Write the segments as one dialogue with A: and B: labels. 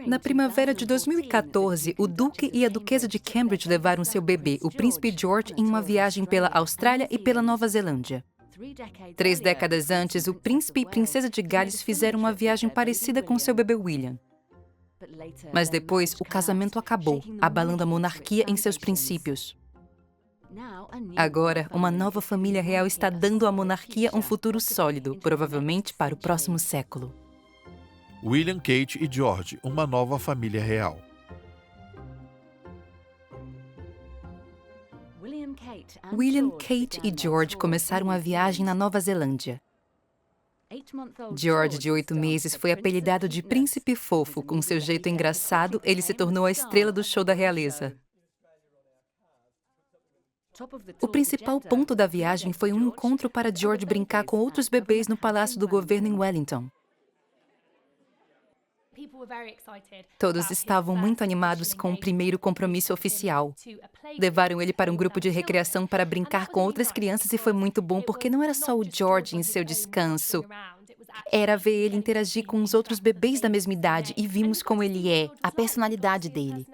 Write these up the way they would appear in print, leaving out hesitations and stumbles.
A: Na primavera de 2014, o Duque e a Duquesa de Cambridge levaram seu bebê, o Príncipe George, em uma viagem pela Austrália e pela Nova Zelândia. 3 décadas antes, o Príncipe e Princesa de Gales fizeram uma viagem parecida com seu bebê William. Mas depois, o casamento acabou, abalando a monarquia em seus princípios. Agora, uma nova família real está dando à monarquia um futuro sólido, provavelmente para o próximo século.
B: William, Kate e George, uma nova família real.
A: William, Kate e George começaram a viagem na Nova Zelândia. George, de 8 meses, foi apelidado de Príncipe Fofo. Com seu jeito engraçado, ele se tornou a estrela do show da realeza. O principal ponto da viagem foi um encontro para George brincar com outros bebês no Palácio do Governo em Wellington. Todos estavam muito animados com o primeiro compromisso oficial. Levaram ele para um grupo de recreação para brincar com outras crianças e foi muito bom porque não era só o George em seu descanso. Era ver ele interagir com os outros bebês da mesma idade e vimos como ele é, a personalidade dele.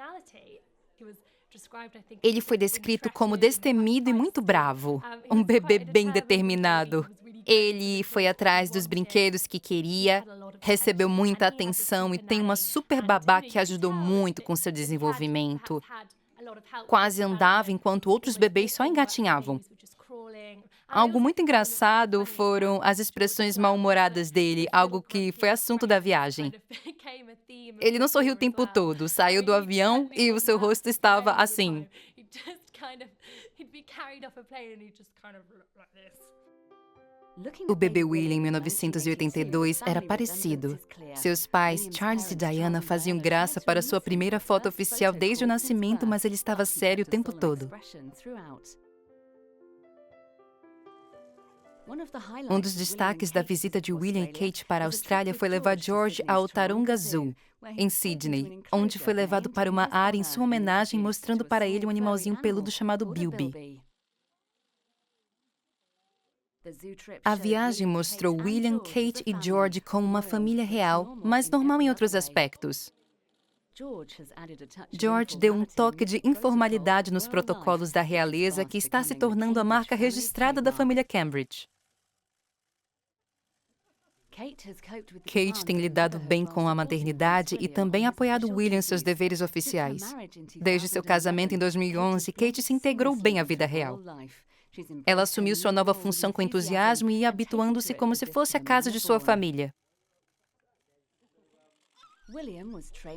A: Ele foi descrito como destemido e muito bravo, um bebê bem determinado. Ele foi atrás dos brinquedos que queria, recebeu muita atenção e tem uma super babá que ajudou muito com seu desenvolvimento. Quase andava enquanto outros bebês só engatinhavam. Algo muito engraçado foram as expressões mal-humoradas dele, algo que foi assunto da viagem. Ele não sorriu o tempo todo, saiu do avião e o seu rosto estava assim. O bebê William, em 1982, era parecido. Seus pais, Charles e Diana, faziam graça para sua primeira foto oficial desde o nascimento, mas ele estava sério o tempo todo. Um dos destaques da visita de William e Kate para a Austrália foi levar George ao Taronga Zoo, em Sydney, onde foi levado para uma área em sua homenagem, mostrando para ele um animalzinho peludo chamado Bilby. A viagem mostrou William, Kate e George como uma família real, mas normal em outros aspectos. George deu um toque de informalidade nos protocolos da realeza que está se tornando a marca registrada da família Cambridge. Kate tem lidado bem com a maternidade e também apoiado William em seus deveres oficiais. Desde seu casamento em 2011, Kate se integrou bem à vida real. Ela assumiu sua nova função com entusiasmo e ia habituando-se como se fosse a casa de sua família.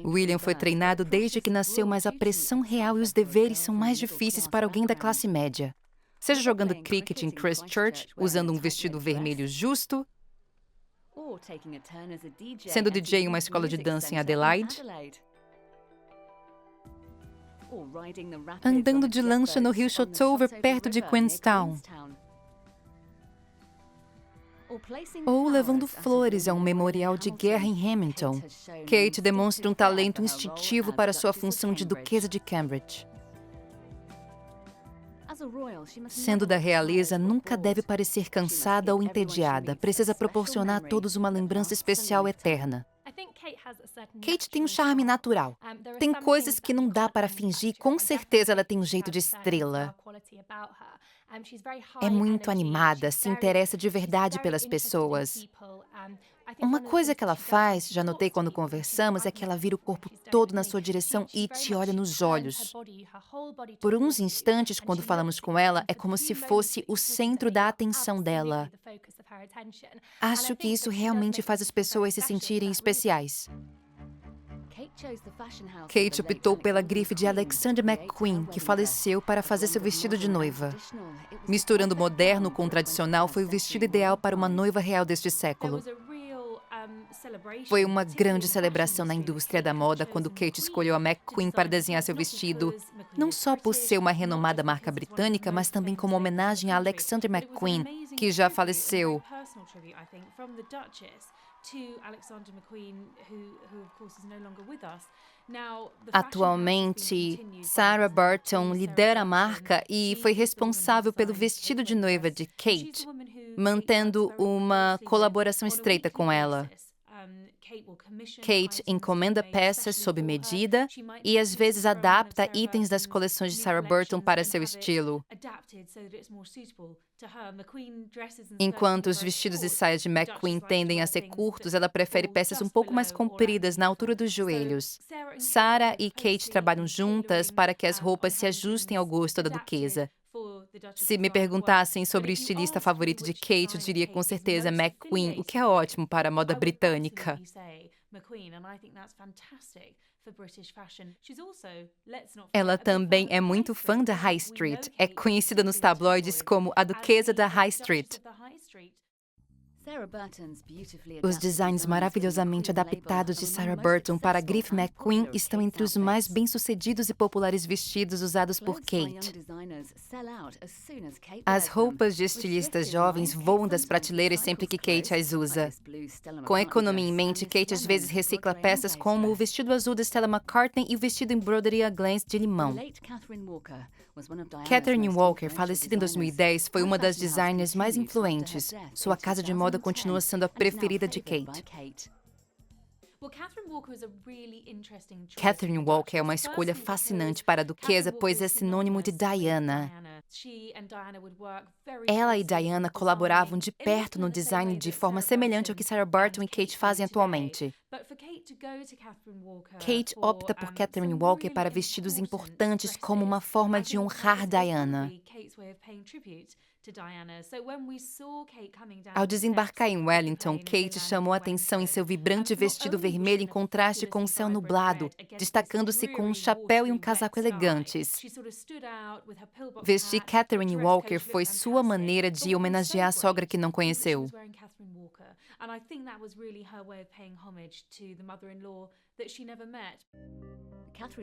A: William foi treinado desde que nasceu, mas a pressão real e os deveres são mais difíceis para alguém da classe média. Seja jogando cricket em Christchurch, usando um vestido vermelho justo, sendo DJ em uma escola de dança em Adelaide, andando de lancha no rio Shotover, perto de Queenstown, ou levando flores a um memorial de guerra em Hamilton. Kate demonstra um talento instintivo para sua função de Duquesa de Cambridge. Sendo da realeza, nunca deve parecer cansada ou entediada. Precisa proporcionar a todos uma lembrança especial eterna. Kate tem um charme natural. Tem coisas que não dá para fingir. Com certeza ela tem um jeito de estrela. É muito animada, se interessa de verdade pelas pessoas. Uma coisa que ela faz, já notei quando conversamos, é que ela vira o corpo todo na sua direção e te olha nos olhos. Por uns instantes, quando falamos com ela, é como se fosse o centro da atenção dela. Acho que isso realmente faz as pessoas se sentirem especiais. Kate optou pela grife de Alexander McQueen, que faleceu, para fazer seu vestido de noiva. Misturando o moderno com o tradicional, foi o vestido ideal para uma noiva real deste século. Foi uma grande celebração na indústria da moda quando Kate escolheu a McQueen para desenhar seu vestido, não só por ser uma renomada marca britânica, mas também como homenagem a Alexander McQueen, que já faleceu. Atualmente, Sarah Burton lidera a marca e foi responsável pelo vestido de noiva de Kate, mantendo uma colaboração estreita com ela. Kate encomenda peças sob medida e às vezes adapta itens das coleções de Sarah Burton para seu estilo. Enquanto os vestidos e saias de McQueen tendem a ser curtos, ela prefere peças um pouco mais compridas na altura dos joelhos. Sarah e Kate trabalham juntas para que as roupas se ajustem ao gosto da duquesa. Se me perguntassem sobre o estilista favorito de Kate, eu diria com certeza McQueen, o que é ótimo para a moda britânica. Ela também é muito fã da High Street. É conhecida nos tabloides como a Duquesa da High Street. Os designs maravilhosamente adaptados de Sarah Burton para a grife McQueen estão entre os mais bem-sucedidos e populares vestidos usados por Kate. As roupas de estilistas jovens voam das prateleiras sempre que Kate as usa. Com a economia em mente, Kate às vezes recicla peças como o vestido azul de Stella McCartney e o vestido embroidery à glance de limão. Catherine Walker, falecida em 2010, foi uma das designers mais influentes. Sua casa de moda continua sendo a preferida de Kate. Catherine Walker é uma escolha fascinante para a duquesa, pois é sinônimo de Diana. Ela e Diana colaboravam de perto no design de forma semelhante ao que Sarah Burton e Kate fazem atualmente. Kate opta por Catherine Walker para vestidos importantes como uma forma de honrar Diana. Ao desembarcar em Wellington, Kate chamou a atenção em seu vibrante vestido vermelho em contraste com o céu nublado, destacando-se com um chapéu e um casaco elegantes. Vestir Catherine Walker foi sua maneira de homenagear a sogra que não conheceu.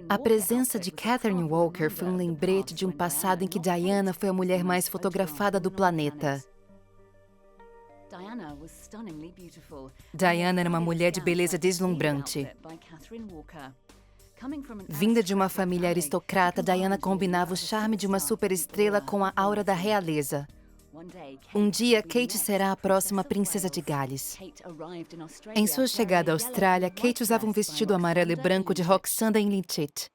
A: A presença de Catherine Walker foi um lembrete de um passado em que Diana foi a mulher mais fotografada do planeta. Diana era uma mulher de beleza deslumbrante. Vinda de uma família aristocrata, Diana combinava o charme de uma superestrela com a aura da realeza. Um dia, Kate será a próxima princesa de Gales. Em sua chegada à Austrália, Kate usava um vestido amarelo e branco de Roxanda em Linchit.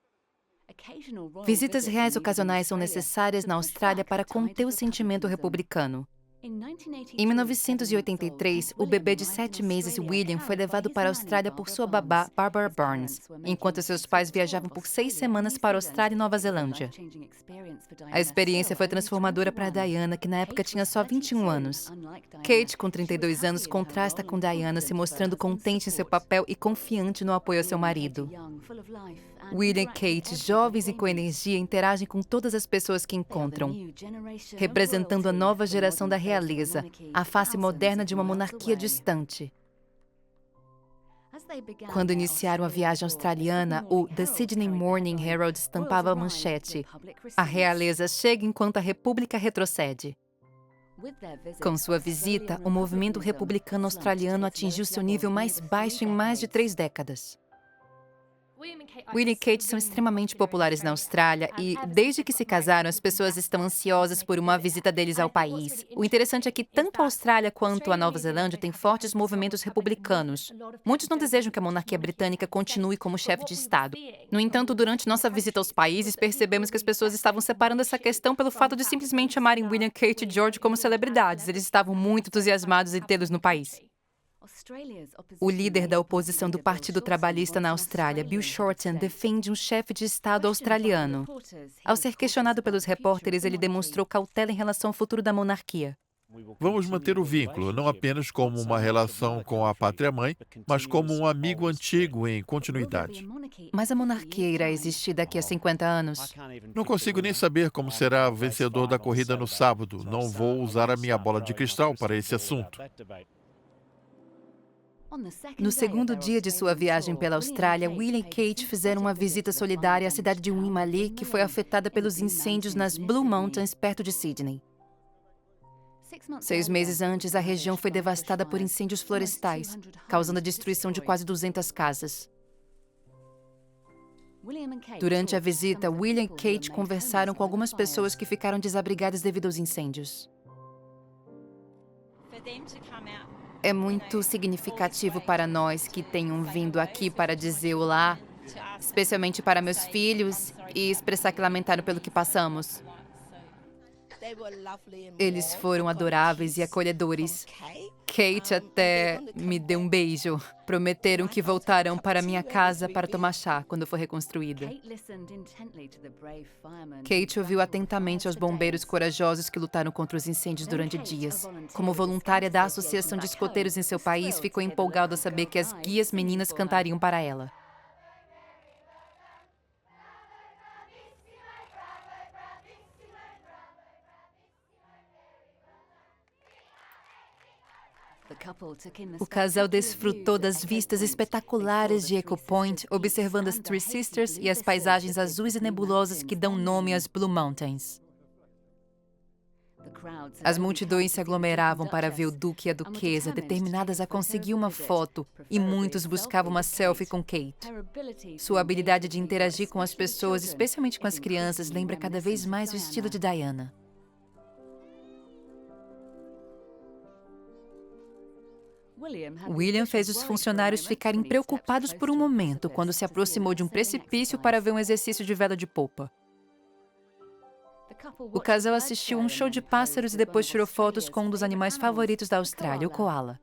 A: Visitas reais ocasionais são necessárias na Austrália para conter o sentimento republicano. Em 1983, o bebê de 7 meses, William, foi levado para a Austrália por sua babá, Barbara Burns, enquanto seus pais viajavam por 6 semanas para a Austrália e Nova Zelândia. A experiência foi transformadora para Diana, que na época tinha só 21 anos. Kate, com 32 anos, contrasta com Diana, se mostrando contente em seu papel e confiante no apoio ao seu marido. William e Kate, jovens e com energia, interagem com todas as pessoas que encontram, representando a nova geração da realeza, a face moderna de uma monarquia distante. Quando iniciaram a viagem australiana, o The Sydney Morning Herald estampava a manchete: "A realeza chega enquanto a república retrocede". Com sua visita, o movimento republicano australiano atingiu seu nível mais baixo em mais de 3 décadas. William e Kate são extremamente populares na Austrália e, desde que se casaram, as pessoas estão ansiosas por uma visita deles ao país. O interessante é que tanto a Austrália quanto a Nova Zelândia têm fortes movimentos republicanos. Muitos não desejam que a monarquia britânica continue como chefe de Estado. No entanto, durante nossa visita aos países, percebemos que as pessoas estavam separando essa questão pelo fato de simplesmente chamarem William, Kate e George como celebridades. Eles estavam muito entusiasmados em tê-los no país. O líder da oposição do Partido Trabalhista na Austrália, Bill Shorten, defende um chefe de Estado australiano. Ao ser questionado pelos repórteres, ele demonstrou cautela em relação ao futuro da monarquia.
B: Vamos manter o vínculo, não apenas como uma relação com a pátria-mãe, mas como um amigo antigo em continuidade.
A: Mas a monarquia irá existir daqui a 50 anos?
B: Não consigo nem saber como será o vencedor da corrida no sábado. Não vou usar a minha bola de cristal para esse assunto.
A: No segundo dia de sua viagem pela Austrália, William e Kate fizeram uma visita solidária à cidade de Woomera, que foi afetada pelos incêndios nas Blue Mountains, perto de Sydney. 6 meses antes, a região foi devastada por incêndios florestais, causando a destruição de quase 200 casas. Durante a visita, William e Kate conversaram com algumas pessoas que ficaram desabrigadas devido aos incêndios. É muito significativo para nós que tenham vindo aqui para dizer olá, especialmente para meus filhos, e expressar que lamentaram pelo que passamos. Eles foram adoráveis e acolhedores. Kate até me deu um beijo. Prometeram que voltarão para minha casa para tomar chá quando for reconstruída. Kate ouviu atentamente aos bombeiros corajosos que lutaram contra os incêndios durante dias. Como voluntária da Associação de Escoteiros em seu país, ficou empolgada ao saber que as guias meninas cantariam para ela. O casal desfrutou das vistas espetaculares de Echo Point, observando as Three Sisters e as paisagens azuis e nebulosas que dão nome às Blue Mountains. As multidões se aglomeravam para ver o duque e a duquesa, determinadas a conseguir uma foto, e muitos buscavam uma selfie com Kate. Sua habilidade de interagir com as pessoas, especialmente com as crianças, lembra cada vez mais o estilo de Diana. William fez os funcionários ficarem preocupados por um momento quando se aproximou de um precipício para ver um exercício de vela de popa. O casal assistiu a um show de pássaros e depois tirou fotos com um dos animais favoritos da Austrália, o koala.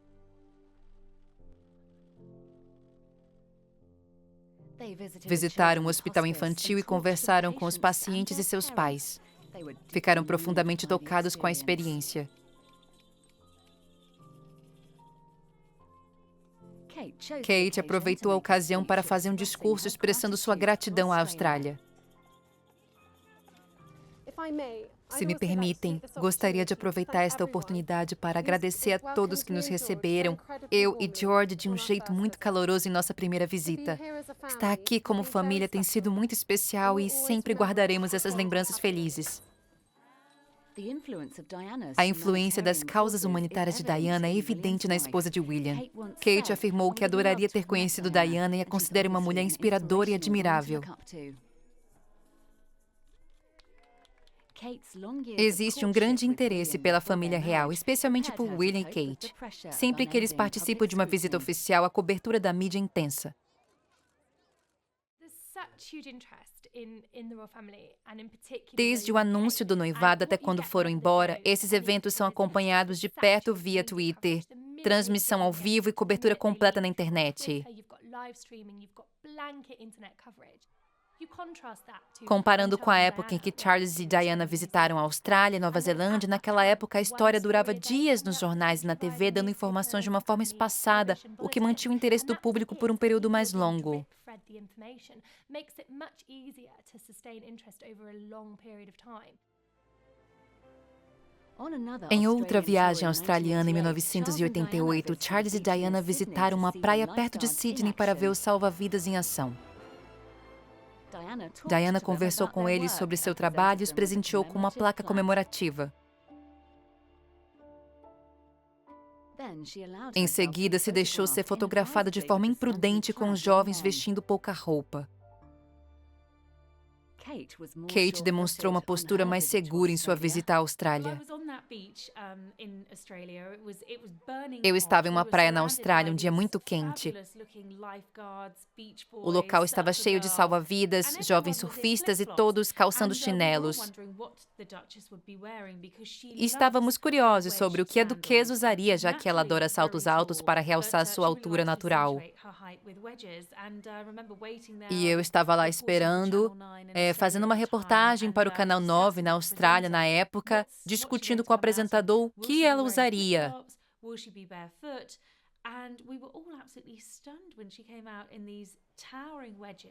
A: Visitaram um hospital infantil e conversaram com os pacientes e seus pais. Ficaram profundamente tocados com a experiência. Kate aproveitou a ocasião para fazer um discurso expressando sua gratidão à Austrália. Se me permitem, gostaria de aproveitar esta oportunidade para agradecer a todos que nos receberam, eu e George, de um jeito muito caloroso em nossa primeira visita. Estar aqui como família tem sido muito especial e sempre guardaremos essas lembranças felizes. A influência das causas humanitárias de Diana é evidente na esposa de William. Kate afirmou que adoraria ter conhecido Diana e a considera uma mulher inspiradora e admirável. Existe um grande interesse pela família real, especialmente por William e Kate. Sempre que eles participam de uma visita oficial, a cobertura da mídia é intensa. Desde o anúncio do noivado até quando foram embora, esses eventos são acompanhados de perto via Twitter, transmissão ao vivo e cobertura completa na internet. Comparando com a época em que Charles e Diana visitaram a Austrália e Nova Zelândia, naquela época a história durava dias nos jornais e na TV, dando informações de uma forma espaçada, o que mantinha o interesse do público por um período mais longo. Em outra viagem australiana em 1988, Charles e Diana visitaram uma praia perto de Sydney para ver os salva-vidas em ação. Diana conversou com eles sobre seu trabalho e os presenteou com uma placa comemorativa. Em seguida, se deixou ser fotografada de forma imprudente com os jovens vestindo pouca roupa. Kate demonstrou uma postura mais segura em sua visita à Austrália. Eu estava em uma praia na Austrália um dia muito quente. O local estava cheio de salva-vidas, jovens surfistas e todos calçando chinelos. E estávamos curiosos sobre o que a duquesa usaria, já que ela adora saltos altos para realçar sua altura natural. E eu estava lá esperando, fazendo uma reportagem para o Canal 9 na Austrália na época, discutindo com o apresentador o que ela usaria.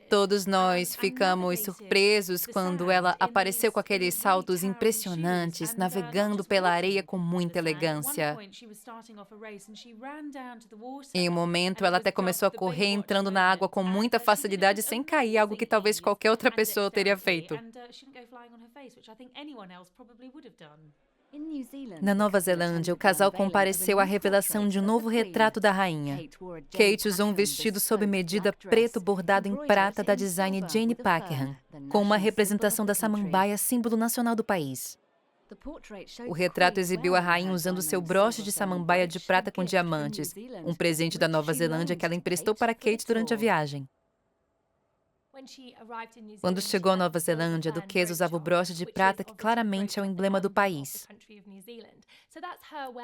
A: Todos nós ficamos surpresos quando ela apareceu com aqueles saltos impressionantes, navegando pela areia com muita elegância. Em um momento, ela até começou a correr, entrando na água com muita facilidade, sem cair, algo que talvez qualquer outra pessoa teria feito. Na Nova Zelândia, o casal compareceu à revelação de um novo retrato da rainha. Kate usou um vestido sob medida preto bordado em prata da designer Jane Pakenham, com uma representação da samambaia, símbolo nacional do país. O retrato exibiu a rainha usando seu broche de samambaia de prata com diamantes, um presente da Nova Zelândia que ela emprestou para Kate durante a viagem. Quando chegou à Nova Zelândia, a duquesa usava o broche de prata que claramente é o emblema do país.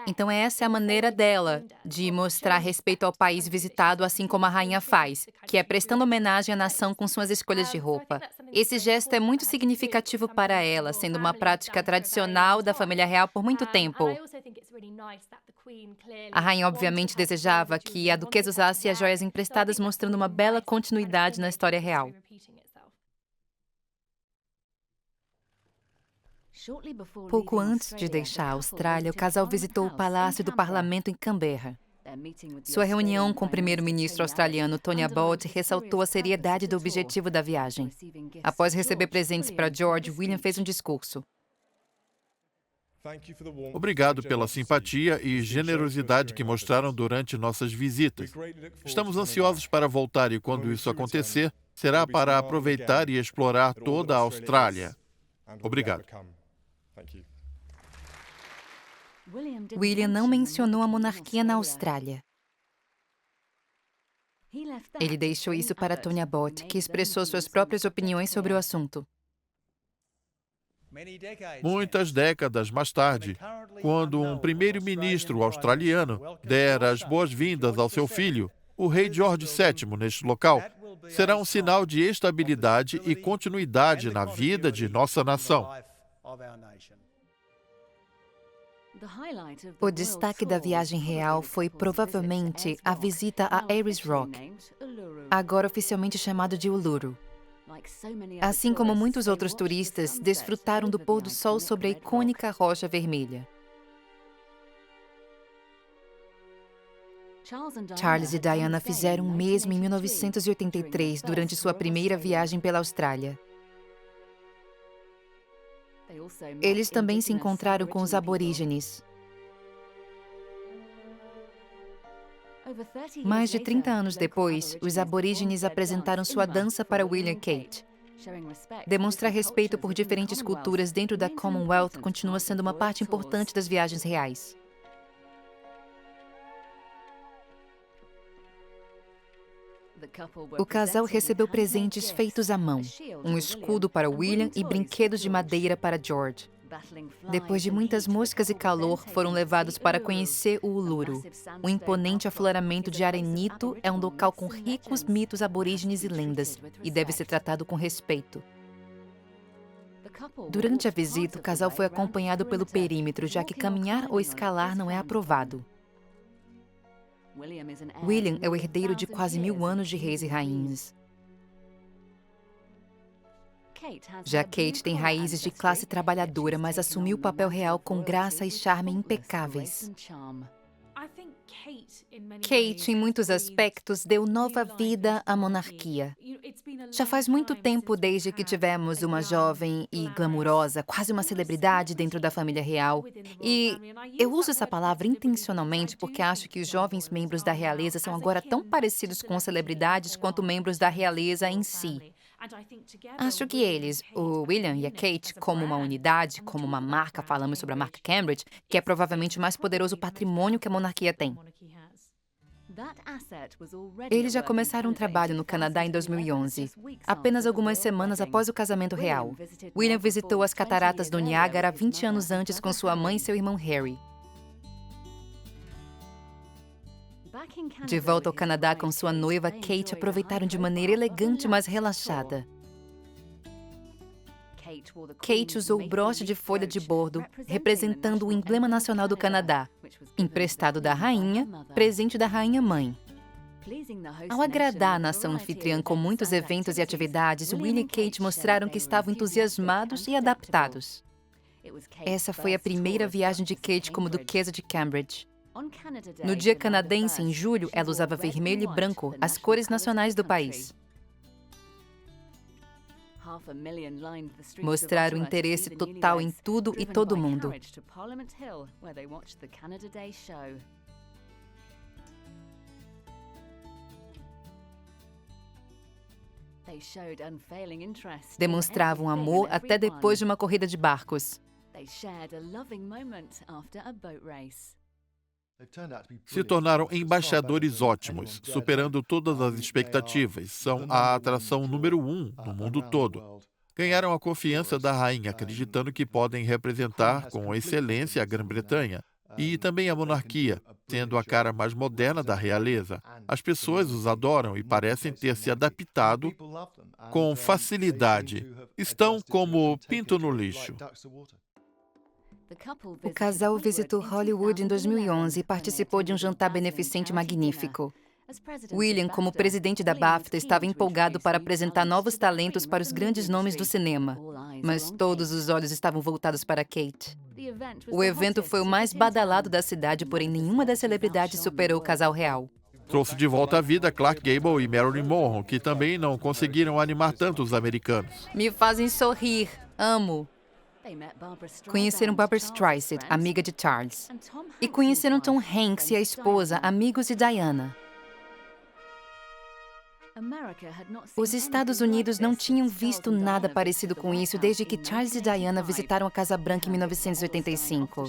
A: Então essa é a maneira dela de mostrar respeito ao país visitado, assim como a rainha faz, que é prestando homenagem à nação com suas escolhas de roupa. Esse gesto é muito significativo para ela, sendo uma prática tradicional da família real por muito tempo. A rainha obviamente desejava que a duquesa usasse as joias emprestadas, mostrando uma bela continuidade na história real. Pouco antes de deixar a Austrália, o casal visitou o Palácio do Parlamento em Canberra. Sua reunião com o primeiro-ministro australiano Tony Abbott ressaltou a seriedade do objetivo da viagem. Após receber presentes para George, William fez um discurso.
B: Obrigado pela simpatia e generosidade que mostraram durante nossas visitas. Estamos ansiosos para voltar e, quando isso acontecer, será para aproveitar e explorar toda a Austrália. Obrigado.
A: William não mencionou a monarquia na Austrália. Ele deixou isso para Tony Abbott, que expressou suas próprias opiniões sobre o assunto.
B: Muitas décadas mais tarde, quando um primeiro-ministro australiano der as boas-vindas ao seu filho, o rei George VII, neste local, será um sinal de estabilidade e continuidade na vida de nossa nação.
A: O destaque da viagem real foi provavelmente a visita a Ayers Rock, agora oficialmente chamado de Uluru. Assim como muitos outros turistas, desfrutaram do pôr do sol sobre a icônica rocha vermelha. Charles e Diana fizeram o mesmo em 1983, durante sua primeira viagem pela Austrália. Eles também se encontraram com os aborígenes. Mais de 30 anos depois, os aborígenes apresentaram sua dança para William e Kate. Demonstrar respeito por diferentes culturas dentro da Commonwealth continua sendo uma parte importante das viagens reais. O casal recebeu presentes feitos à mão, um escudo para William e brinquedos de madeira para George. Depois de muitas moscas e calor, foram levados para conhecer o Uluru. O imponente afloramento de arenito é um local com ricos mitos aborígenes e lendas, e deve ser tratado com respeito. Durante a visita, o casal foi acompanhado pelo perímetro, já que caminhar ou escalar não é aprovado. William é o herdeiro de quase 1000 anos de reis e rainhas. Já Kate tem raízes de classe trabalhadora, mas assumiu o papel real com graça e charme impecáveis. Kate, em muitos aspectos, deu nova vida à monarquia. Já faz muito tempo desde que tivemos uma jovem e glamurosa, quase uma celebridade dentro da família real. E eu uso essa palavra intencionalmente porque acho que os jovens membros da realeza são agora tão parecidos com celebridades quanto membros da realeza em si. Acho que eles, o William e a Kate, como uma unidade, como uma marca, falamos sobre a marca Cambridge, que é provavelmente o mais poderoso patrimônio que a monarquia tem. Eles já começaram um trabalho no Canadá em 2011, apenas algumas semanas após o casamento real. William visitou as cataratas do Niágara 20 anos antes com sua mãe e seu irmão Harry. De volta ao Canadá com sua noiva, Kate, aproveitaram de maneira elegante, mas relaxada. Kate usou o broche de folha de bordo, representando o emblema nacional do Canadá, emprestado da rainha, presente da rainha-mãe. Ao agradar a nação anfitriã com muitos eventos e atividades, William e Kate mostraram que estavam entusiasmados e adaptados. Essa foi a primeira viagem de Kate como duquesa de Cambridge. No dia canadense, em julho, ela usava vermelho e branco, as cores nacionais do país. Mostraram interesse total em tudo e todo mundo. Demonstravam amor até depois de uma corrida de barcos.
B: Se tornaram embaixadores ótimos, superando todas as expectativas. São a atração número 1 no mundo todo. Ganharam a confiança da rainha, acreditando que podem representar com excelência a Grã-Bretanha e também a monarquia, sendo a cara mais moderna da realeza. As pessoas os adoram e parecem ter se adaptado com facilidade. Estão como pinto no lixo.
A: O casal visitou Hollywood em 2011 e participou de um jantar beneficente magnífico. William, como presidente da BAFTA, estava empolgado para apresentar novos talentos para os grandes nomes do cinema. Mas todos os olhos estavam voltados para Kate. O evento foi o mais badalado da cidade, porém nenhuma das celebridades superou o casal real.
B: Trouxe de volta à vida Clark Gable e Marilyn Monroe, que também não conseguiram animar tanto os americanos.
A: Me fazem sorrir. Amo. Conheceram Barbra Streisand, amiga de Charles. E conheceram Tom Hanks e a esposa, amigos de Diana. Os Estados Unidos não tinham visto nada parecido com isso desde que Charles e Diana visitaram a Casa Branca em 1985.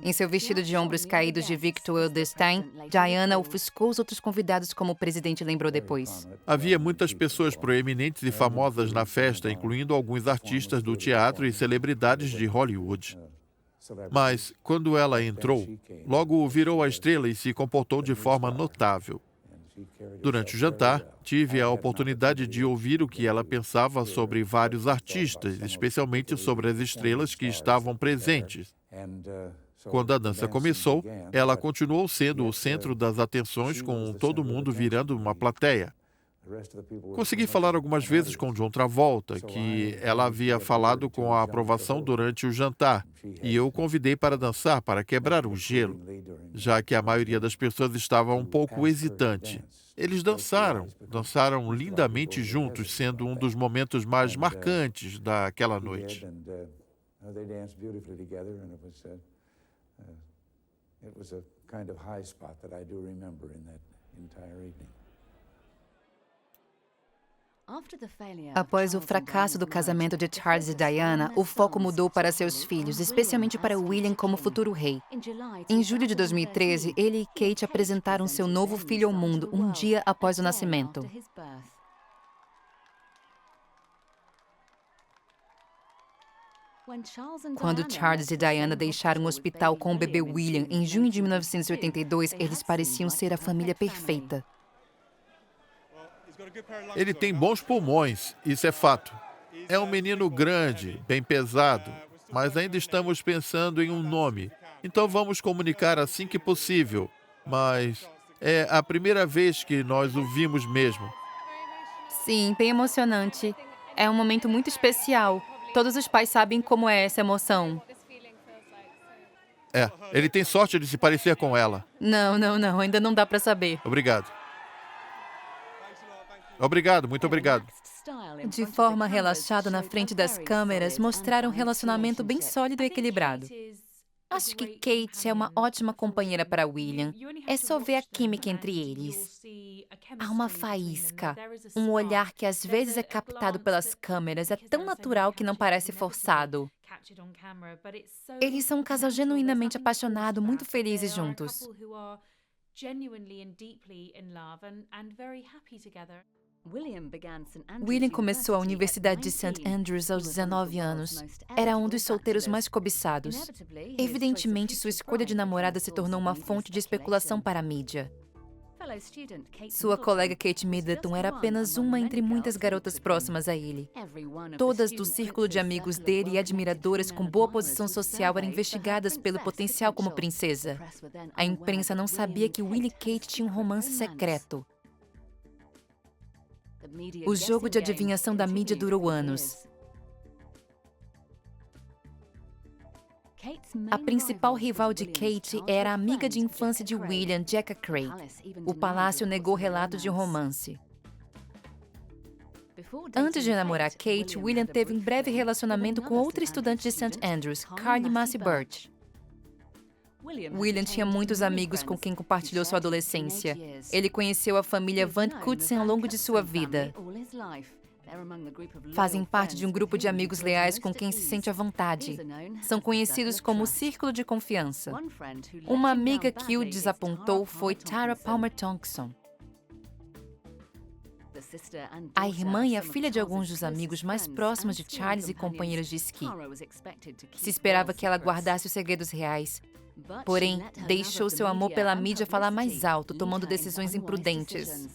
A: Em seu vestido de ombros caídos de Victor Edelstein, Diana ofuscou os outros convidados, como o presidente lembrou depois.
B: Havia muitas pessoas proeminentes e famosas na festa, incluindo alguns artistas do teatro e celebridades de Hollywood. Mas, quando ela entrou, logo virou a estrela e se comportou de forma notável. Durante o jantar, tive a oportunidade de ouvir o que ela pensava sobre vários artistas, especialmente sobre as estrelas que estavam presentes. Quando a dança começou, ela continuou sendo o centro das atenções, com todo mundo virando uma plateia. Consegui falar algumas vezes com John Travolta, que ela havia falado com a aprovação durante o jantar, e eu o convidei para dançar, para quebrar o gelo, já que a maioria das pessoas estava um pouco hesitante. Eles dançaram lindamente juntos, sendo um dos momentos mais marcantes daquela noite. Após o fracasso do casamento de Charles e Diana, o foco mudou para seus filhos, especialmente para William como futuro rei. Em julho de 2013, ele e Kate apresentaram seu novo filho ao mundo, um dia após o nascimento. Quando Charles e Diana deixaram o hospital com o bebê William em junho de 1982, eles pareciam ser a família perfeita. Ele tem bons pulmões, isso é fato. É um menino grande, bem pesado, mas ainda estamos pensando em um nome. Então vamos comunicar assim que possível. Mas é a primeira vez que nós o vimos mesmo.
A: Sim, bem emocionante. É um momento muito especial. Todos os pais sabem como é essa emoção.
B: Ele tem sorte de se parecer com ela.
A: Não, ainda não dá para saber.
B: Obrigado. Obrigado, muito obrigado.
A: De forma relaxada na frente das câmeras, mostraram um relacionamento bem sólido e equilibrado. Acho que Kate é uma ótima companheira para William. É só ver a química entre eles. Há uma faísca, um olhar que às vezes é captado pelas câmeras, é tão natural que não parece forçado. Eles são um casal genuinamente apaixonado, muito felizes juntos. William começou a Universidade de St. Andrews aos 19 anos. Era um dos solteiros mais cobiçados. Evidentemente, sua escolha de namorada se tornou uma fonte de especulação para a mídia. Sua colega Kate Middleton era apenas uma entre muitas garotas próximas a ele. Todas do círculo de amigos dele e admiradoras com boa posição social eram investigadas pelo potencial como princesa. A imprensa não sabia que Will e Kate tinham um romance secreto. O jogo de adivinhação da mídia durou anos. A principal rival de Kate era a amiga de infância de William, Jackie Craig. O palácio negou relatos de um romance. Antes de namorar Kate, William teve um breve relacionamento com outra estudante de St. Andrews, Carly Massey Birch. William tinha muitos amigos com quem compartilhou sua adolescência. Ele conheceu a família Van Kutsen ao longo de sua vida. Fazem parte de um grupo de amigos leais com quem se sente à vontade. São conhecidos como o Círculo de Confiança. Uma amiga que o desapontou foi Tara Palmer Thompson. A irmã e a filha de alguns dos amigos mais próximos de Charles e companheiros de esqui. Se esperava que ela guardasse os segredos reais. Porém, deixou seu amor pela mídia falar mais alto, tomando decisões imprudentes.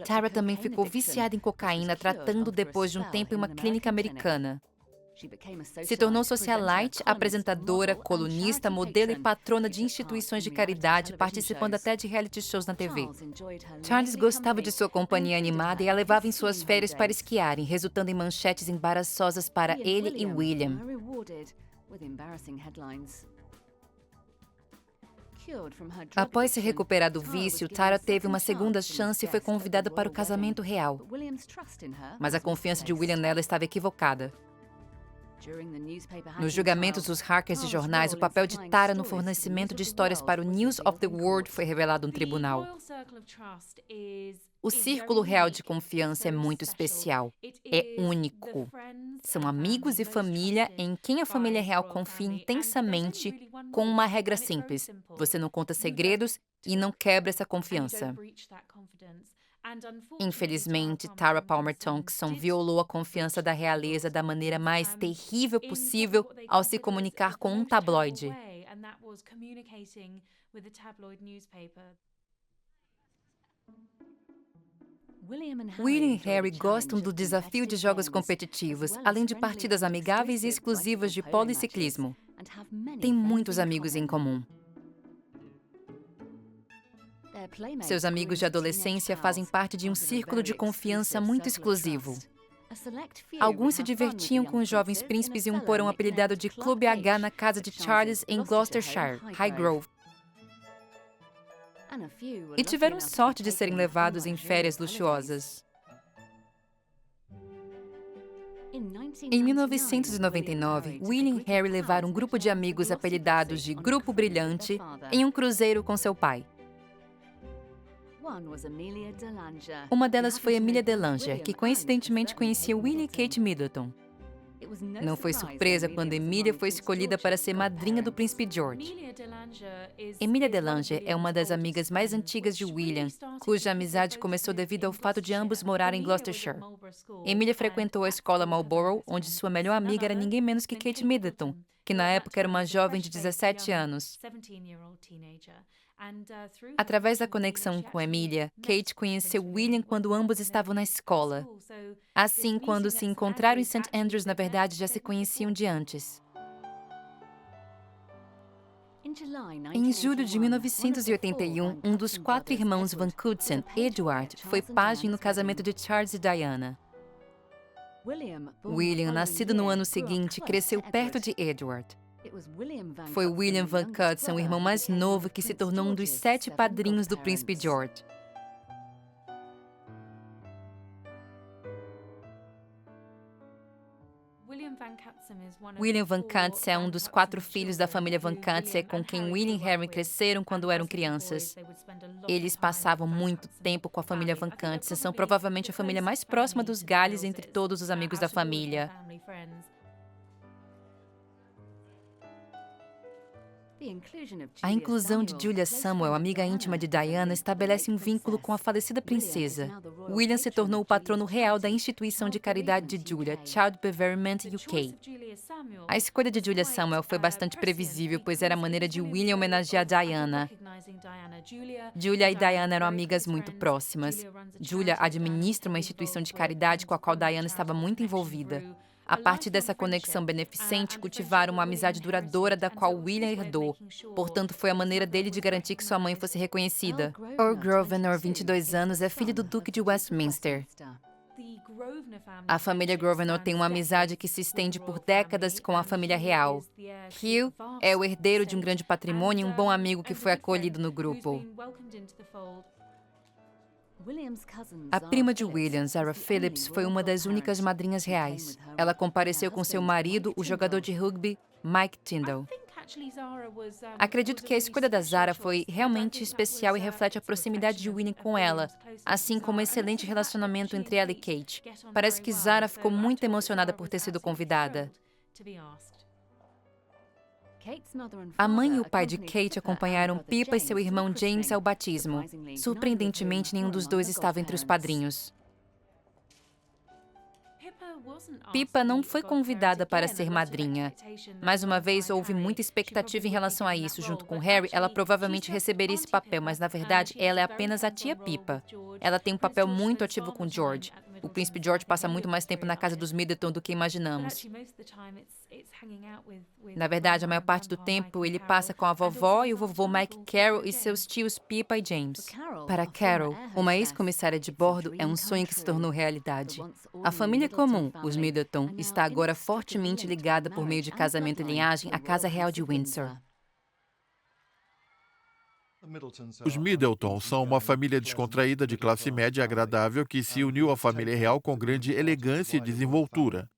A: Tara também ficou viciada em cocaína, tratando depois de um tempo em uma clínica americana. Se tornou socialite, apresentadora, colunista, modelo e patrona de instituições de caridade, participando até de reality shows na TV. Charles gostava de sua companhia animada e a levava em suas férias para esquiarem, resultando em manchetes embaraçosas para ele e William. Após se recuperar do vício, Tara teve uma segunda chance e foi convidada para o casamento real. Mas a confiança de William nela estava equivocada. Nos julgamentos dos hackers de jornais, o papel de Tara no fornecimento de histórias para o News of the World foi revelado no tribunal. O círculo real de confiança é muito especial. É único. São amigos e família em quem a família real confia intensamente, com uma regra simples: você não conta segredos e não quebra essa confiança. Infelizmente, Tara Palmer Thompson violou a confiança da realeza da maneira mais terrível possível ao se comunicar com um tabloide. William e Harry gostam do desafio de jogos competitivos, além de partidas amigáveis e exclusivas de policiclismo. Têm muitos amigos em comum. Seus amigos de adolescência fazem parte de um círculo de confiança muito exclusivo. Alguns se divertiam com os jovens príncipes em um porão apelidado de Clube H na casa de Charles em Gloucestershire, Highgrove. E tiveram sorte de serem levados em férias luxuosas. Em 1999, William e Harry levaram um grupo de amigos apelidados de Grupo Brilhante em um cruzeiro com seu pai. Uma delas foi Amelia Delanger, que coincidentemente conhecia William e Kate Middleton. Não foi surpresa quando Amelia foi escolhida para ser madrinha do príncipe George. Amelia Delanger é uma das amigas mais antigas de William, cuja amizade começou devido ao fato de ambos morarem em Gloucestershire. Amelia frequentou a escola Marlborough, onde sua melhor amiga era ninguém menos que Kate Middleton, que na época era uma jovem de 17 anos. Através da conexão com Amelia, Kate conheceu William quando ambos estavam na escola. Assim, quando se encontraram em St. Andrews, na verdade, já se conheciam de antes. Em julho de 1981, um dos 4 irmãos Van Cutsen, Edward, foi pajem no casamento de Charles e Diana. William, nascido no ano seguinte, cresceu perto de Edward. Foi William Van Cutsen, o irmão mais novo, que se tornou um dos 7 padrinhos do príncipe George. William Van Cutsen é um dos 4 filhos da família Van Cutsen com quem William e Harry cresceram quando eram crianças. Eles passavam muito tempo com a família Van Cutsen, são provavelmente a família mais próxima dos Gales entre todos os amigos da família. A inclusão de Julia Samuel, amiga íntima de Diana, estabelece um vínculo com a falecida princesa. William se tornou o patrono real da instituição de caridade de Julia, Child Bereavement UK. A escolha de Julia Samuel foi bastante previsível, pois era a maneira de William homenagear Diana. Julia e Diana eram amigas muito próximas. Julia administra uma instituição de caridade com a qual Diana estava muito envolvida. A partir dessa conexão beneficente, cultivaram uma amizade duradoura da qual William herdou. Portanto, foi a maneira dele de garantir que sua mãe fosse reconhecida. Earl Grosvenor, 22 anos, é filho do Duque de Westminster. A família Grosvenor tem uma amizade que se estende por décadas com a família real. Hugh é o herdeiro de um grande patrimônio e um bom amigo que foi acolhido no grupo. A prima de William, Zara Phillips, foi uma das únicas madrinhas reais. Ela compareceu com seu marido, o jogador de rugby, Mike Tyndall. Acredito que a escolha da Zara foi realmente especial e reflete a proximidade de William com ela, assim como o excelente relacionamento entre ela e Kate. Parece que Zara ficou muito emocionada por ter sido convidada. A mãe e o pai de Kate acompanharam Pippa e seu irmão James ao batismo. Surpreendentemente, nenhum dos dois estava entre os padrinhos. Pippa não foi convidada para ser madrinha. Mais uma vez, houve muita expectativa em relação a isso. Junto com Harry, ela provavelmente receberia esse papel, mas na verdade, ela é apenas a tia Pippa. Ela tem um papel muito ativo com George. O príncipe George passa muito mais tempo na casa dos Middleton do que imaginamos. Na verdade, a maior parte do tempo, ele passa com a vovó e o vovô Mike Carroll e seus tios Pippa e James. Para Carol, uma ex-comissária de bordo é um sonho que se tornou realidade. A família comum, os Middleton, está agora fortemente ligada por meio de casamento e linhagem à Casa Real de Windsor.
B: Os Middleton são uma família descontraída de classe média agradável que se uniu à família real com grande elegância e desenvoltura.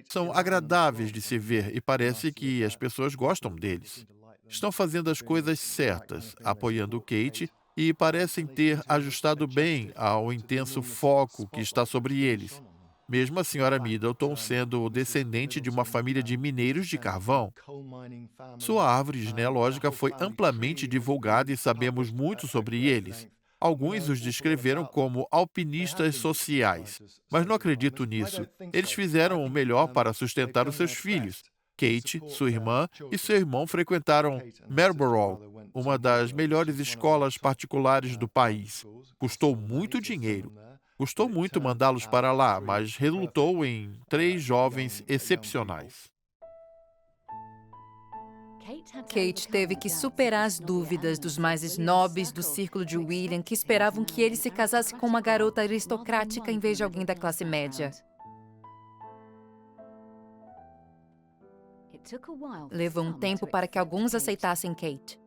B: São agradáveis de se ver e parece que as pessoas gostam deles. Estão fazendo as coisas certas, apoiando Kate e parecem ter ajustado bem ao intenso foco que está sobre eles. Mesmo a senhora Middleton sendo descendente de uma família de mineiros de carvão. Sua árvore genealógica foi amplamente divulgada e sabemos muito sobre eles. Alguns os descreveram como alpinistas sociais, mas não acredito nisso. Eles fizeram o melhor para sustentar os seus filhos. Kate, sua irmã e seu irmão frequentaram Marlborough, uma das melhores escolas particulares do país. Custou muito dinheiro. Custou muito mandá-los para lá, mas resultou em 3 jovens excepcionais.
A: Kate teve que superar as dúvidas dos mais snobs do círculo de William, que esperavam que ele se casasse com uma garota aristocrática em vez de alguém da classe média. Levou um tempo para que alguns aceitassem Kate.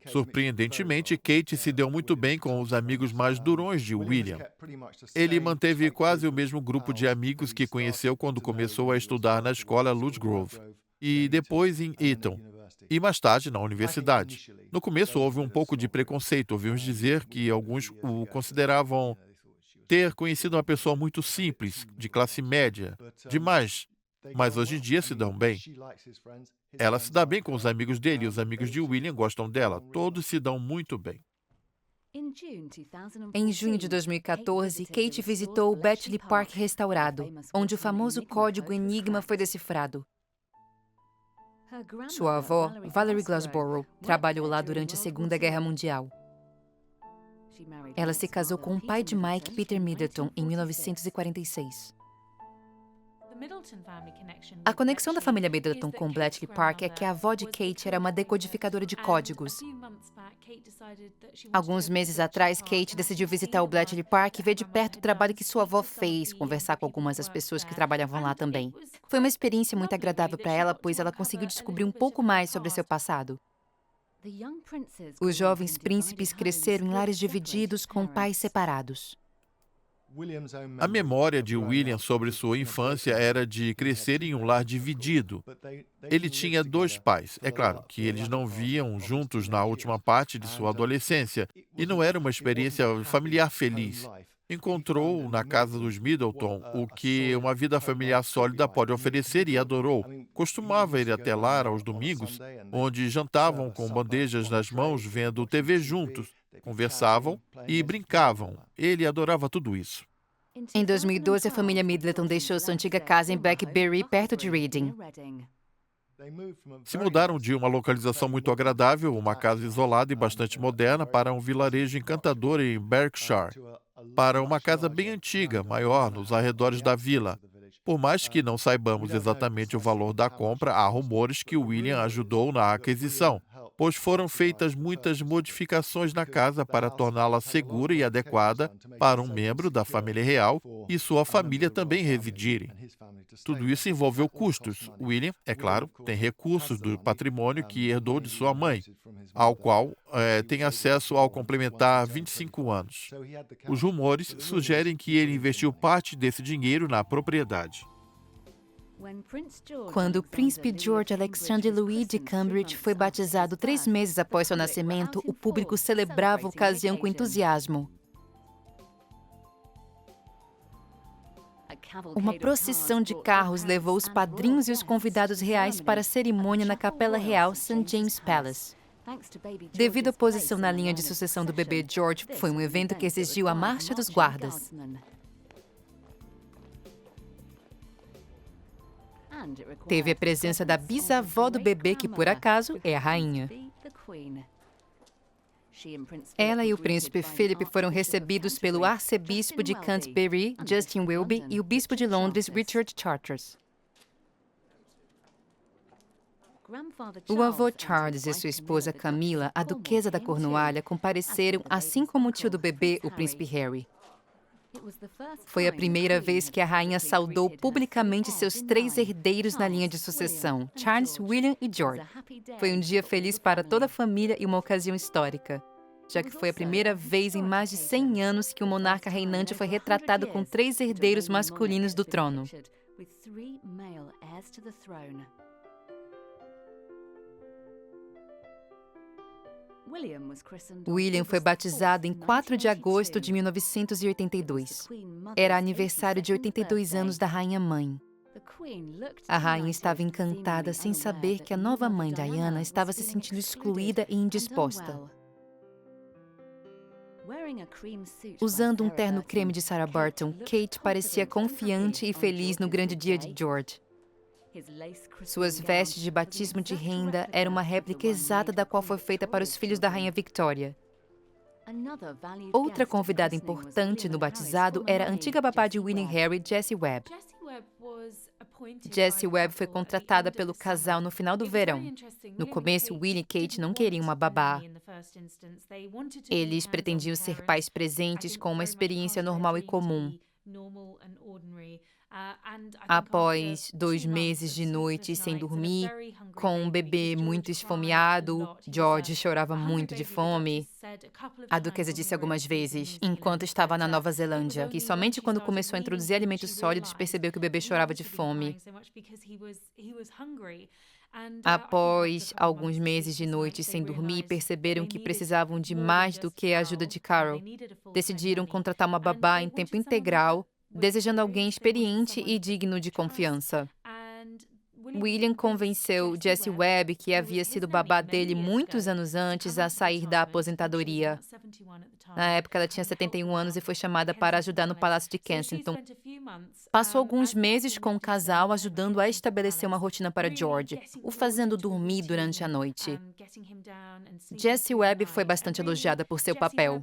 B: Surpreendentemente, Kate se deu muito bem com os amigos mais durões de William. Ele manteve quase o mesmo grupo de amigos que conheceu quando começou a estudar na escola Ludgrove e depois em Eton, e mais tarde na universidade. No começo houve um pouco de preconceito, ouvimos dizer que alguns o consideravam ter conhecido uma pessoa muito simples, de classe média, demais, mas hoje em dia se dão bem. Ela se dá bem com os amigos dele e os amigos de William gostam dela. Todos se dão muito bem.
A: Em junho de 2014, Kate visitou o Bletchley Park restaurado, onde o famoso código Enigma foi decifrado. Sua avó, Valerie Glassborough, trabalhou lá durante a Segunda Guerra Mundial. Ela se casou com o pai de Mike, Peter Middleton, em 1946. A conexão da família Middleton com Bletchley Park é que a avó de Kate era uma decodificadora de códigos. Alguns meses atrás, Kate decidiu visitar o Bletchley Park e ver de perto o trabalho que sua avó fez, conversar com algumas das pessoas que trabalhavam lá também. Foi uma experiência muito agradável para ela, pois ela conseguiu descobrir um pouco mais sobre seu passado. Os jovens príncipes cresceram em lares divididos com pais separados.
B: A memória de William sobre sua infância era de crescer em um lar dividido. Ele tinha 2 pais. É claro que eles não viam juntos na última parte de sua adolescência, e não era uma experiência familiar feliz. Encontrou na casa dos Middleton o que uma vida familiar sólida pode oferecer e adorou. Costumava ir até lá aos domingos, onde jantavam com bandejas nas mãos, vendo TV juntos, conversavam e brincavam. Ele adorava tudo isso.
A: Em 2012, a família Middleton deixou sua antiga casa em Blackberry, perto de Reading.
B: Se mudaram de uma localização muito agradável, uma casa isolada e bastante moderna, para um vilarejo encantador em Berkshire, para uma casa bem antiga, maior, nos arredores da vila. Por mais que não saibamos exatamente o valor da compra, há rumores que William ajudou na aquisição, pois foram feitas muitas modificações na casa para torná-la segura e adequada para um membro da família real e sua família também residirem. Tudo isso envolveu custos. William, é claro, tem recursos do patrimônio que herdou de sua mãe, ao qual tem acesso ao complementar 25 anos. Os rumores sugerem que ele investiu parte desse dinheiro na propriedade.
A: Quando o príncipe George Alexander Louis de Cambridge foi batizado 3 meses após seu nascimento, o público celebrava a ocasião com entusiasmo. Uma procissão de carros levou os padrinhos e os convidados reais para a cerimônia na Capela Real St. James Palace. Devido à posição na linha de sucessão do bebê George, foi um evento que exigiu a marcha dos guardas. Teve a presença da bisavó do bebê, que por acaso é a rainha. Ela e o príncipe Philip foram recebidos pelo arcebispo de Canterbury, Justin Welby, e o bispo de Londres, Richard Chartres. O avô Charles e sua esposa Camila, a duquesa da Cornualha, compareceram, assim como o tio do bebê, o príncipe Harry. Foi a primeira vez que a rainha saudou publicamente seus 3 herdeiros na linha de sucessão, Charles, William e George. Foi um dia feliz para toda a família e uma ocasião histórica, já que foi a primeira vez em mais de 100 anos que o monarca reinante foi retratado com 3 herdeiros masculinos do trono. William foi batizado em 4 de agosto de 1982. Era aniversário de 82 anos da rainha-mãe. A rainha estava encantada sem saber que a nova mãe, Diana, estava se sentindo excluída e indisposta. Usando um terno creme de Sarah Burton, Kate parecia confiante e feliz no grande dia de George. Suas vestes de batismo de renda eram uma réplica exata da qual foi feita para os filhos da rainha Victoria. Outra convidada importante no batizado era a antiga babá de William e Harry, Jessie Webb. Jessie Webb foi contratada pelo casal no final do verão. No começo, William e Kate não queriam uma babá. Eles pretendiam ser pais presentes com uma experiência normal e comum. Após 2 meses de noites sem dormir, com um bebê muito esfomeado, George chorava muito de fome. A duquesa disse algumas vezes, enquanto estava na Nova Zelândia, que somente quando começou a introduzir alimentos sólidos percebeu que o bebê chorava de fome. Após alguns meses de noites sem dormir, perceberam que precisavam de mais do que a ajuda de Carol. Decidiram contratar uma babá em tempo integral, desejando alguém experiente e digno de confiança. William convenceu Jessie Webb, que havia sido babá dele muitos anos antes, a sair da aposentadoria. Na época, ela tinha 71 anos e foi chamada para ajudar no Palácio de Kensington. Passou alguns meses com o casal, ajudando a estabelecer uma rotina para George, o fazendo dormir durante a noite. Jessie Webb foi bastante elogiada por seu papel.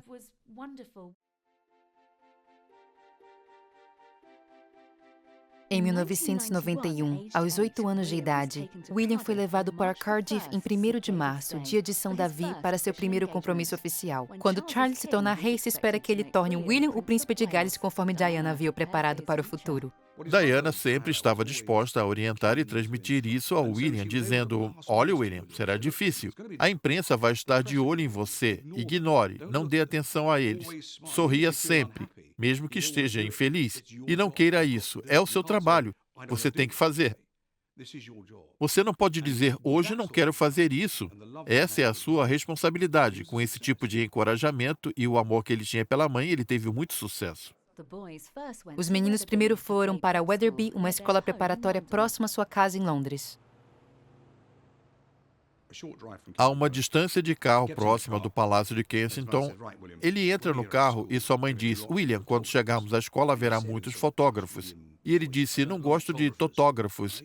A: Em 1991, aos 8 anos de idade, William foi levado para Cardiff em 1º de março, dia de São Davi, para seu primeiro compromisso oficial. Quando Charles se tornar rei, se espera que ele torne William o príncipe de Gales, conforme Diana havia o preparado para o futuro.
B: Diana sempre estava disposta a orientar e transmitir isso ao William, dizendo: olha, William, será difícil. A imprensa vai estar de olho em você. Ignore, não dê atenção a eles. Sorria sempre, mesmo que esteja infeliz. E não queira isso. É o seu trabalho. Você tem que fazer. Você não pode dizer, hoje não quero fazer isso. Essa é a sua responsabilidade. Com esse tipo de encorajamento e o amor que ele tinha pela mãe, ele teve muito sucesso.
A: Os meninos primeiro foram para Wetherby, uma escola preparatória próxima à sua casa em Londres.
B: A uma distância de carro próxima do Palácio de Kensington, ele entra no carro e sua mãe diz: William, quando chegarmos à escola haverá muitos fotógrafos. E ele disse: não gosto de totógrafos.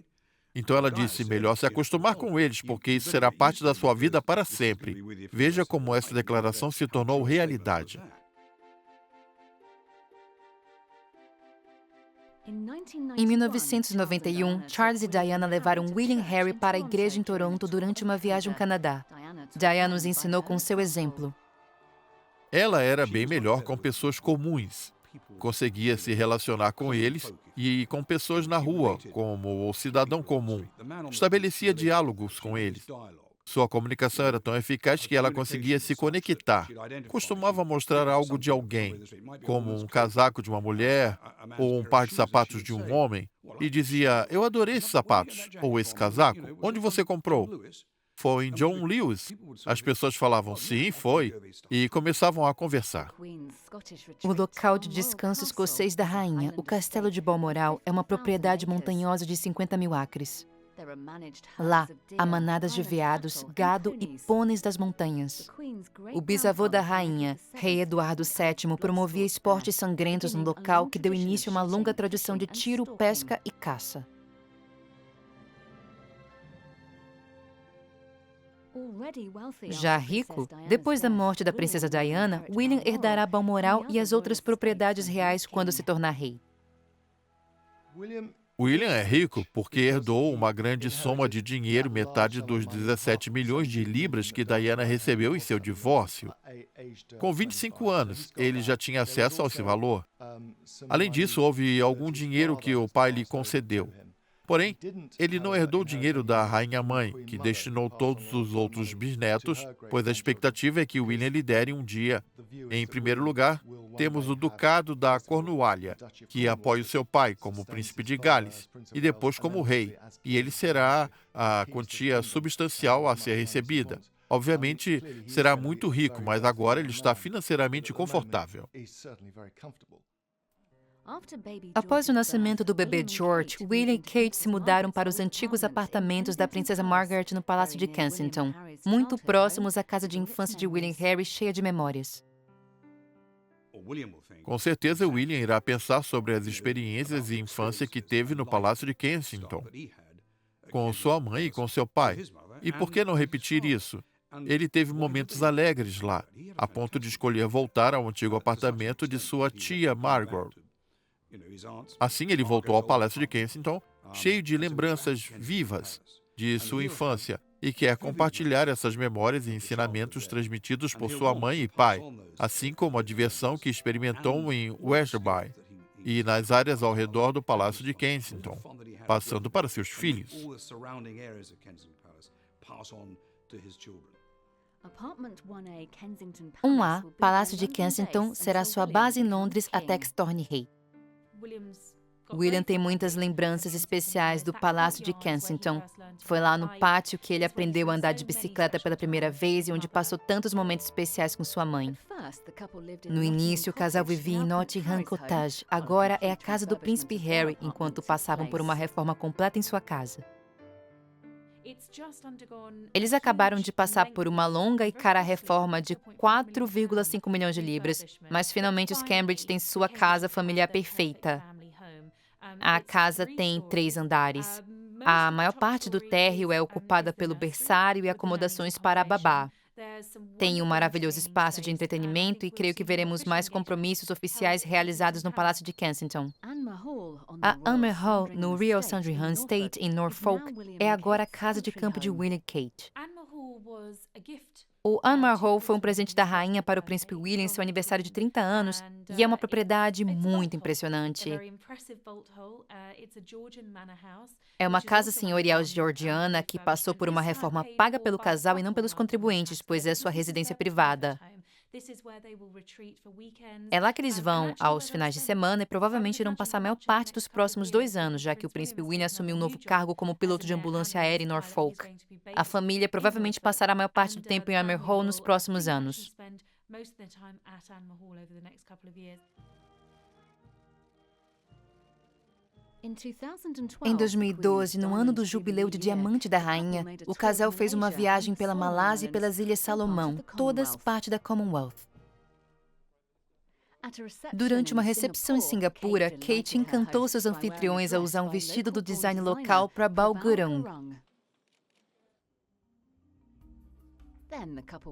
B: Então ela disse: melhor se acostumar com eles, porque isso será parte da sua vida para sempre. Veja como essa declaração se tornou realidade.
A: Em 1991, Charles e Diana levaram William e Harry para a igreja em Toronto durante uma viagem ao Canadá. Diana nos ensinou com seu exemplo.
B: Ela era bem melhor com pessoas comuns. Conseguia se relacionar com eles e com pessoas na rua, como o cidadão comum. Estabelecia diálogos com eles. Sua comunicação era tão eficaz que ela conseguia se conectar. Costumava mostrar algo de alguém, como um casaco de uma mulher ou um par de sapatos de um homem, e dizia: "Eu adorei esses sapatos" ou "esse casaco. Onde você comprou?" "Foi em John Lewis." As pessoas falavam: "Sim, foi", e começavam a conversar.
A: O local de descanso escocês da rainha, o Castelo de Balmoral, é uma propriedade montanhosa de 50 mil acres. Lá, há manadas de veados, gado e pôneis das montanhas. O bisavô da rainha, rei Eduardo VII, promovia esportes sangrentos no local que deu início a uma longa tradição de tiro, pesca e caça. Já rico, depois da morte da princesa Diana, William herdará Balmoral e as outras propriedades reais quando se tornar rei.
B: William é rico porque herdou uma grande soma de dinheiro, metade dos 17 milhões de libras que Diana recebeu em seu divórcio. Com 25 anos, ele já tinha acesso a esse valor. Além disso, houve algum dinheiro que o pai lhe concedeu. Porém, ele não herdou o dinheiro da rainha-mãe, que destinou todos os outros bisnetos, pois a expectativa é que William lidere um dia. Em primeiro lugar, temos o Ducado da Cornualha, que apoia o seu pai como príncipe de Gales, e depois como rei, e ele será a quantia substancial a ser recebida. Obviamente, será muito rico, mas agora ele está financeiramente confortável.
A: Após o nascimento do bebê George, William e Kate se mudaram para os antigos apartamentos da princesa Margaret no Palácio de Kensington, muito próximos à casa de infância de William e Harry, cheia de memórias.
B: Com certeza, William irá pensar sobre as experiências e infância que teve no Palácio de Kensington, com sua mãe e com seu pai. E por que não repetir isso? Ele teve momentos alegres lá, a ponto de escolher voltar ao antigo apartamento de sua tia Margaret. Assim, ele voltou ao Palácio de Kensington, cheio de lembranças vivas de sua infância, e quer compartilhar essas memórias e ensinamentos transmitidos por sua mãe e pai, assim como a diversão que experimentou em Westby e nas áreas ao redor do Palácio de Kensington, passando para seus filhos.
A: 1A, Palácio de Kensington, será sua base em Londres até que se torne rei. William tem muitas lembranças especiais do Palácio de Kensington. Foi lá no pátio que ele aprendeu a andar de bicicleta pela primeira vez e onde passou tantos momentos especiais com sua mãe. No início, o casal vivia em Nottingham Cottage. Agora é a casa do príncipe Harry, enquanto passavam por uma reforma completa em sua casa. Eles acabaram de passar por uma longa e cara reforma de 4,5 milhões de libras, mas finalmente os Cambridge têm sua casa familiar perfeita. A casa tem 3 andares. A maior parte do térreo é ocupada pelo berçário e acomodações para a babá. Tem um maravilhoso espaço de entretenimento e creio que veremos mais compromissos oficiais realizados no Palácio de Kensington. A Amer Hall, no Royal Sandringham Estate, em Norfolk, é agora a casa de campo de William e Kate. O Anmar Hall foi um presente da rainha para o príncipe William em seu aniversário de 30 anos e é uma propriedade muito impressionante. É uma casa senhorial georgiana que passou por uma reforma paga pelo casal e não pelos contribuintes, pois é sua residência privada. É lá que eles vão aos finais de semana e provavelmente irão passar a maior parte dos próximos 2 anos, já que o príncipe William assumiu um novo cargo como piloto de ambulância aérea em Norfolk. A família provavelmente passará a maior parte do tempo em Anmar Hall nos próximos anos. Em 2012, no ano do jubileu de diamante da rainha, o casal fez uma viagem pela Malásia e pelas Ilhas Salomão, todas parte da Commonwealth. Durante uma recepção em Singapura, Kate encantou seus anfitriões a usar um vestido do design local para Gurung.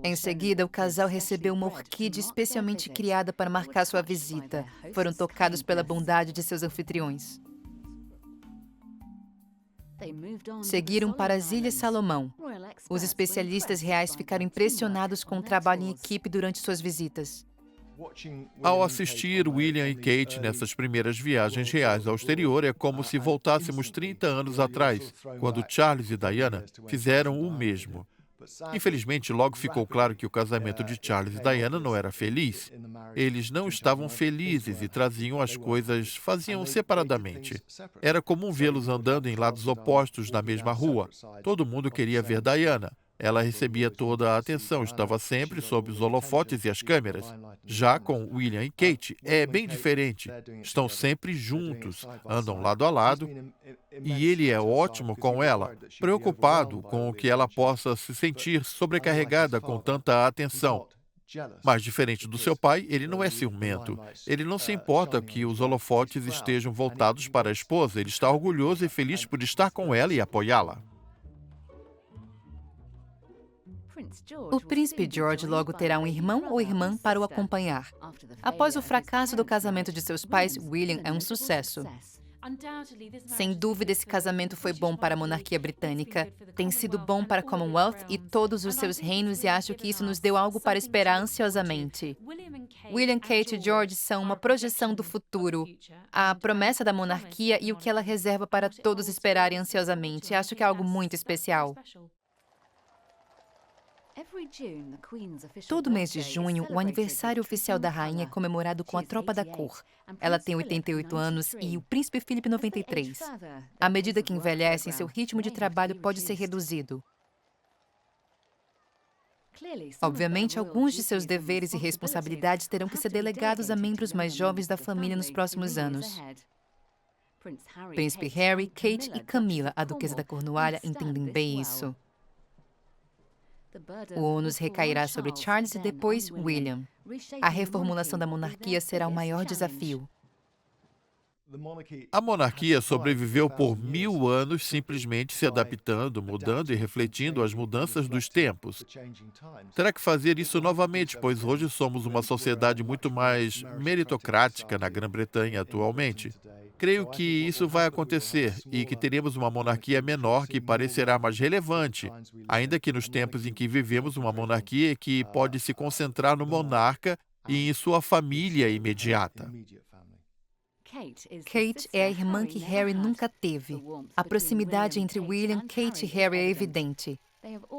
A: Em seguida, o casal recebeu uma orquídea especialmente criada para marcar sua visita. Foram tocados pela bondade de seus anfitriões. Seguiram para as Ilhas Salomão. Os especialistas reais ficaram impressionados com o trabalho em equipe durante suas visitas.
B: Ao assistir William e Kate nessas primeiras viagens reais ao exterior, é como se voltássemos 30 anos atrás, quando Charles e Diana fizeram o mesmo. Infelizmente, logo ficou claro que o casamento de Charles e Diana não era feliz. Eles não estavam felizes e traziam as coisas, faziam separadamente. Era comum vê-los andando em lados opostos na mesma rua. Todo mundo queria ver Diana. Ela recebia toda a atenção, estava sempre sob os holofotes e as câmeras. Já com William e Kate, é bem diferente. Estão sempre juntos, andam lado a lado, e ele é ótimo com ela, preocupado com que ela possa se sentir sobrecarregada com tanta atenção. Mas, diferente do seu pai, ele não é ciumento. Ele não se importa que os holofotes estejam voltados para a esposa. Ele está orgulhoso e feliz por estar com ela e apoiá-la.
A: O príncipe George logo terá um irmão ou irmã para o acompanhar. Após o fracasso do casamento de seus pais, William é um sucesso. Sem dúvida, esse casamento foi bom para a monarquia britânica, tem sido bom para a Commonwealth e todos os seus reinos, e acho que isso nos deu algo para esperar ansiosamente. William, Kate e George são uma projeção do futuro, a promessa da monarquia e o que ela reserva para todos esperarem ansiosamente. Acho que é algo muito especial. Todo mês de junho, o aniversário oficial da rainha é comemorado com a Tropa da Cor. Ela tem 88 anos e o príncipe Philip 93. À medida que envelhecem, seu ritmo de trabalho pode ser reduzido. Obviamente, alguns de seus deveres e responsabilidades terão que ser delegados a membros mais jovens da família nos próximos anos. Príncipe Harry, Kate e Camila, a duquesa da Cornualha, entendem bem isso. O ônus recairá sobre Charles e depois William. A reformulação da monarquia será o maior desafio.
B: A monarquia sobreviveu por 1000 anos simplesmente se adaptando, mudando e refletindo as mudanças dos tempos. Terá que fazer isso novamente, pois hoje somos uma sociedade muito mais meritocrática na Grã-Bretanha atualmente. Creio que isso vai acontecer e que teremos uma monarquia menor que parecerá mais relevante, ainda que nos tempos em que vivemos uma monarquia que pode se concentrar no monarca e em sua família imediata.
A: Kate é a irmã que Harry nunca teve. A proximidade entre William, Kate e Harry é evidente.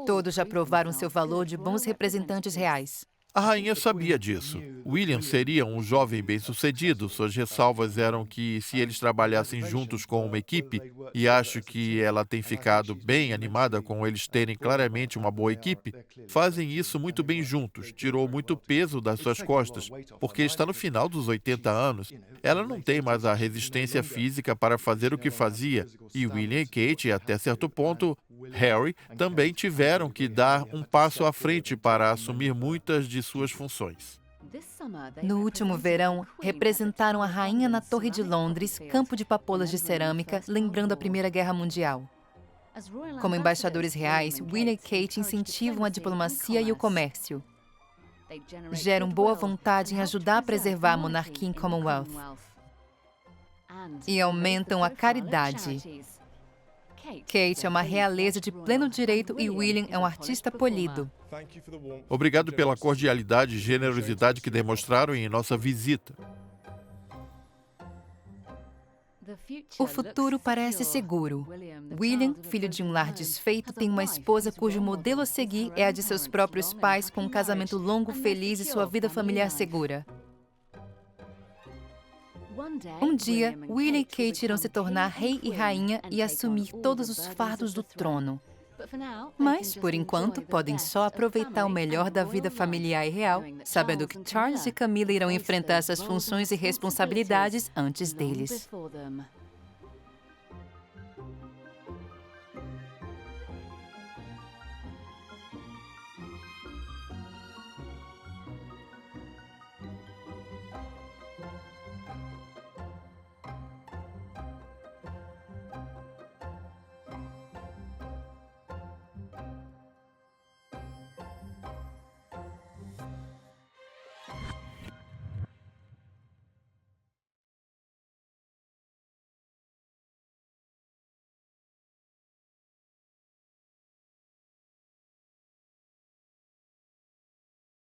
A: Todos já provaram seu valor de bons representantes reais.
B: A rainha sabia disso. William seria um jovem bem-sucedido. Suas ressalvas eram que, se eles trabalhassem juntos com uma equipe, e acho que ela tem ficado bem animada com eles terem claramente uma boa equipe, fazem isso muito bem juntos. Tirou muito peso das suas costas, porque está no final dos 80 anos. Ela não tem mais a resistência física para fazer o que fazia. E William e Kate, até certo ponto, Harry, também tiveram que dar um passo à frente para assumir muitas de suas funções.
A: No último verão, representaram a rainha na Torre de Londres, campo de papoulas de cerâmica, lembrando a Primeira Guerra Mundial. Como embaixadores reais, William e Kate incentivam a diplomacia e o comércio. Geram boa vontade em ajudar a preservar a monarquia em Commonwealth. E aumentam a caridade. Kate é uma realeza de pleno direito e William é um artista polido.
B: Obrigado pela cordialidade e generosidade que demonstraram em nossa visita.
A: O futuro parece seguro. William, filho de um lar desfeito, tem uma esposa cujo modelo a seguir é a de seus próprios pais, com um casamento longo, feliz e sua vida familiar segura. Um dia, William e Kate irão se tornar rei e rainha e assumir todos os fardos do trono. Mas, por enquanto, podem só aproveitar o melhor da vida familiar e real, sabendo que Charles e Camila irão enfrentar essas funções e responsabilidades antes deles.